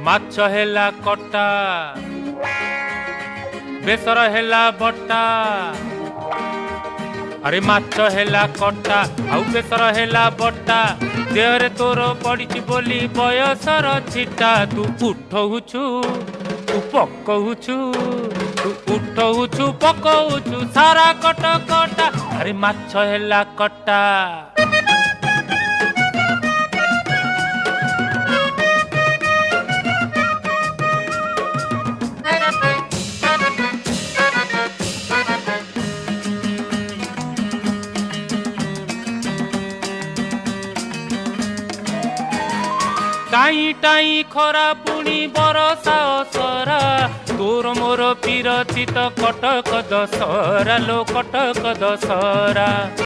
माछ हेला कटा बेसर हेला बटा अरे माछ हेला कटा आउ बेसर हेला बटा देहरे तोर पड़ी बोली बयसर छिटा तू उठौछु तू पकौछु तू उठौछु पकौछु सारा कट कटा अरे माछ हेला कटा टाई टाई खरा पुणी बरसा असरा तोर मोर पीरती तो कटक दशहरा लो कटक दशहरा।